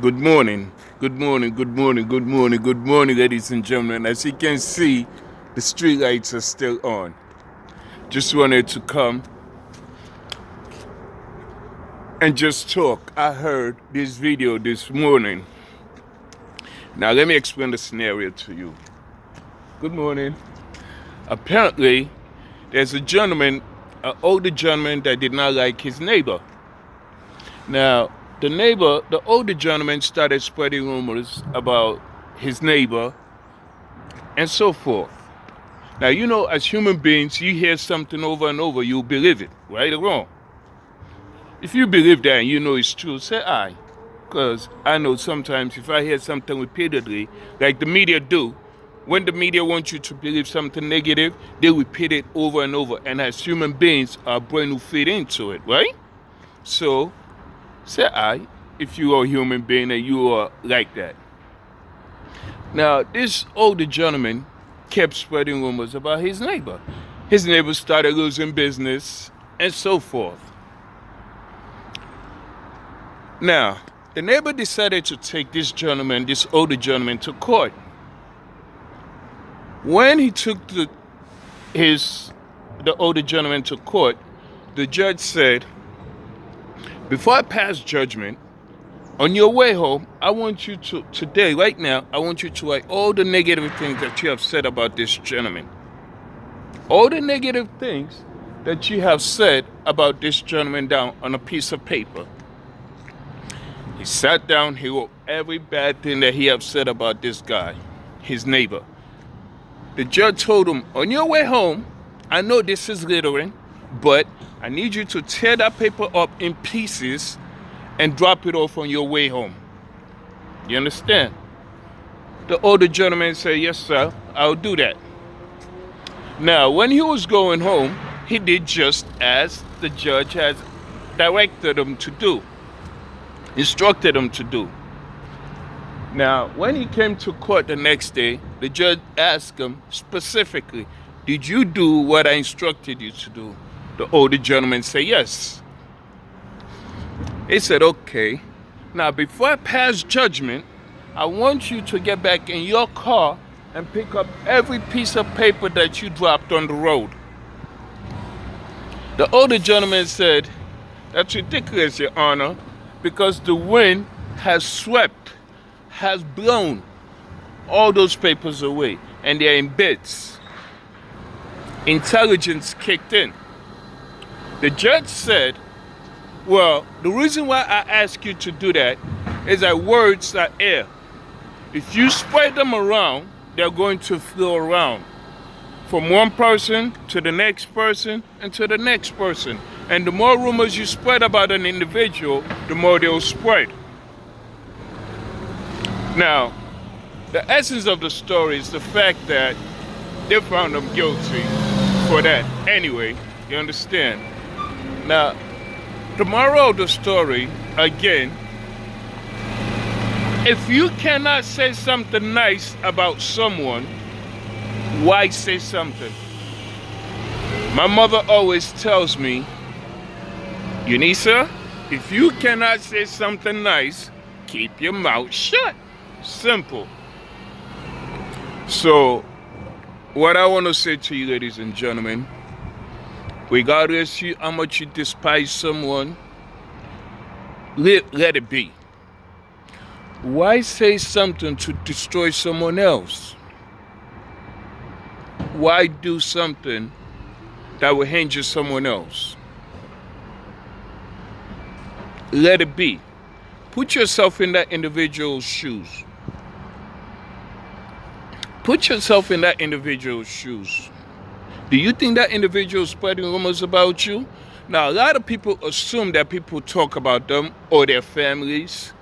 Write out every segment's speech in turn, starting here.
Good morning, good morning, good morning, good morning, good morning, ladies and gentlemen. As you can see, the street lights are still on. Just wanted to come and just talk. I heard this video this morning. Now, let me explain the scenario to you. Good morning. Apparently, there's a gentleman, an older gentleman, that did not like his neighbor. Now, the older gentleman started spreading rumors about his neighbor and so forth. Now, as human beings, you hear something over and over, you believe it, right or wrong. If you believe that and you know it's true, say aye. Because I know sometimes if I hear something repeatedly, like the media do, when the media wants you to believe something negative, they repeat it over and over. And as human beings, our brain will feed into it, right? So, say aye if you are a human being and you are like that. Now, this older gentleman kept spreading rumors about his neighbor. His neighbor started losing business and so forth. Now, the neighbor decided to take this older gentleman, to court. When he took the older gentleman to court, the judge said, before I pass judgment, on your way home, I want you to, today, right now, I want you to write all the negative things that you have said about this gentleman. All the negative things that you have said about this gentleman down on a piece of paper. He sat down, he wrote every bad thing that he have said about this guy, his neighbor. The judge told him, on your way home, I know this is littering, but I need you to tear that paper up in pieces and drop it off on your way home. You understand? The older gentleman said, yes, sir, I'll do that. Now, when he was going home, he did just as the judge has directed him to do, instructed him to do. Now, when he came to court the next day, the judge asked him specifically, did you do what I instructed you to do? The older gentleman said, yes. He said, okay, now before I pass judgment, I want you to get back in your car and pick up every piece of paper that you dropped on the road. The older gentleman said, that's ridiculous, Your Honor, because the wind has blown all those papers away, and they're in bits. Intelligence kicked in. The judge said, well, the reason why I ask you to do that is that words are air. If you spread them around, they're going to flow around from one person to the next person and to the next person. And the more rumors you spread about an individual, the more they'll spread. Now, the essence of the story is the fact that they found him guilty for that. Anyway, you understand? Now, the moral of the story, again, if you cannot say something nice about someone, why say something? My mother always tells me, Eunice, if you cannot say something nice, keep your mouth shut. Simple. So, what I want to say to you, ladies and gentlemen, regardless of how much you despise someone, let it be. Why say something to destroy someone else? Why do something that will injure someone else? Let it be. Put yourself in that individual's shoes. Put yourself in that individual's shoes. Do you think that individual is spreading rumors about you? Now, a lot of people assume that people talk about them or their families.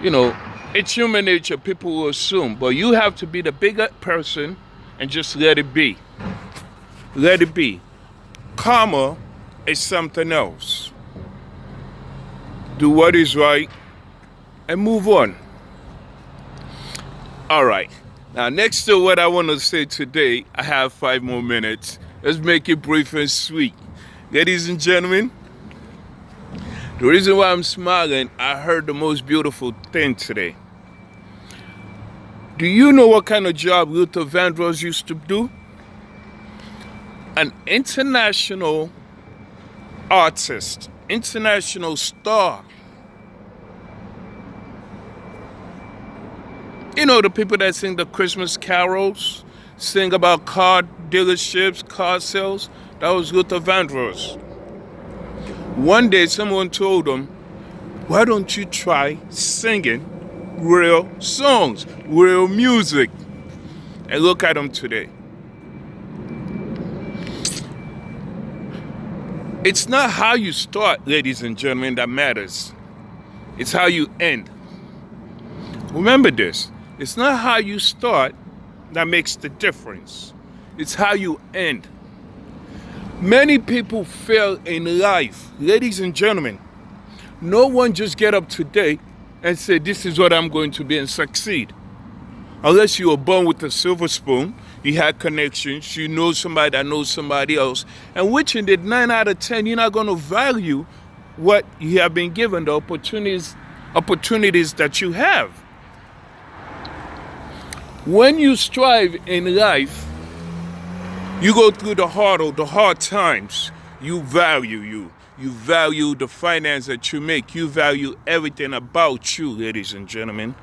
It's human nature. People will assume. But you have to be the bigger person and just let it be. Let it be. Karma is something else. Do what is right and move on. All right. Now, next to what I want to say today, I have 5 more minutes. Let's make it brief and sweet. Ladies and gentlemen, The reason why I'm smiling, I heard the most beautiful thing today. Do you know what kind of job Luther Vandross used to do? An international artist, international star. You know, the people that sing the Christmas carols, sing about car dealerships, car sales. That was Luther Vandross. One day someone told him, why don't you try singing real songs, real music? And look at him today. It's not how you start, ladies and gentlemen, that matters. It's how you end. Remember this. It's not how you start that makes the difference. It's how you end. Many people fail in life. Ladies and gentlemen, no one just get up today and say, this is what I'm going to be and succeed. Unless you were born with a silver spoon, you had connections, you know somebody that knows somebody else, and which in the 9 out of 10, you're not going to value what you have been given, the opportunities that you have. When you strive in life, you go through the hard times, you value the finance that you make, you value everything about you, ladies and gentlemen,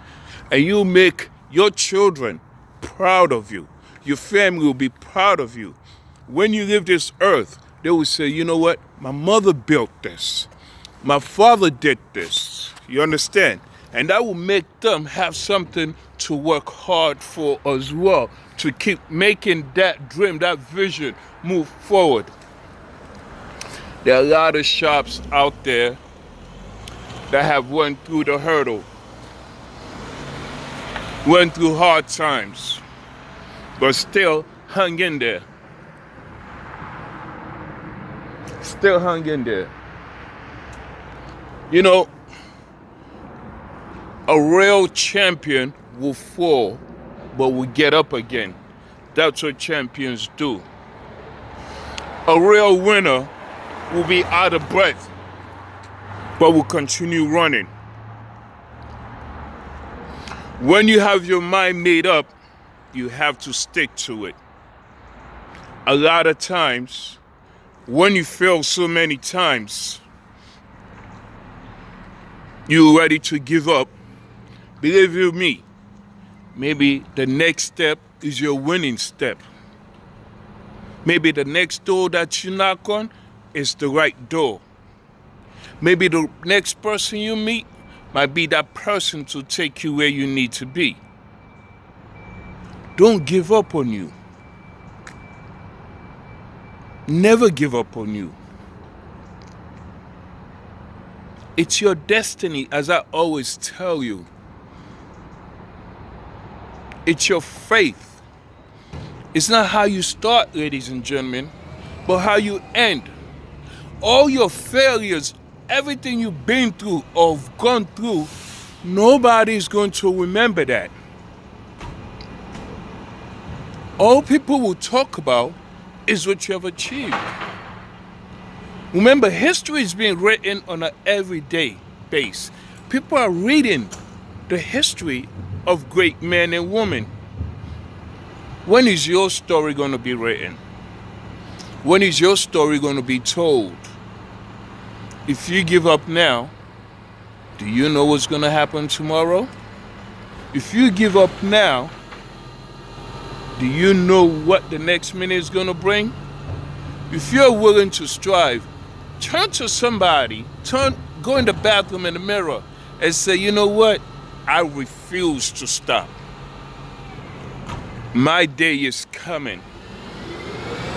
and you make your children proud of you. Your family will be proud of you. When you leave this earth, they will say, you know what? My mother built this. My father did this. You understand? And that will make them have something to work hard for as well, to keep making that dream, that vision move forward. There are a lot of shops out there that have went through the hurdle, went through hard times, but still hung in there. Still hung in there. You know, a real champion will fall, but will get up again. That's what champions do. A real winner will be out of breath, but will continue running. When you have your mind made up, you have to stick to it. A lot of times, when you fail so many times, you're ready to give up. Believe you me, maybe the next step is your winning step. Maybe the next door that you knock on is the right door. Maybe the next person you meet might be that person to take you where you need to be. Don't give up on you. Never give up on you. It's your destiny, as I always tell you. It's your faith. It's not how you start, ladies and gentlemen, but how you end. All your failures, everything you've been through or gone through, nobody's going to remember that. All people will talk about is what you have achieved. Remember, history is being written on an everyday basis. People are reading the history of great men and women. When is your story going to be written? When is your story going to be told? If you give up now, do you know what's going to happen tomorrow? If you give up now, do you know what the next minute is going to bring? If you're willing to strive, turn to somebody, go in the bathroom in the mirror and say, you know what? I refuse to stop. My day is coming.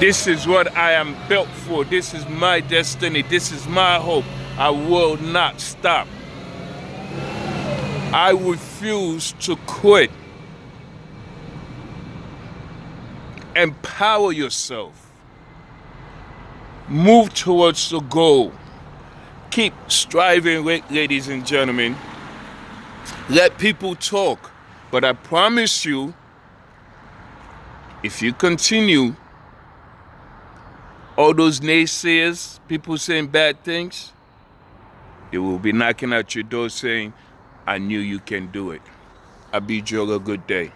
This is what I am built for. This is my destiny. This is my hope. I will not stop. I refuse to quit. Empower yourself. Move towards the goal. Keep striving, ladies and gentlemen. Let people talk. But I promise you, if you continue, all those naysayers, people saying bad things, They will be knocking at your door saying, I knew you can do it. I bid you all a good day.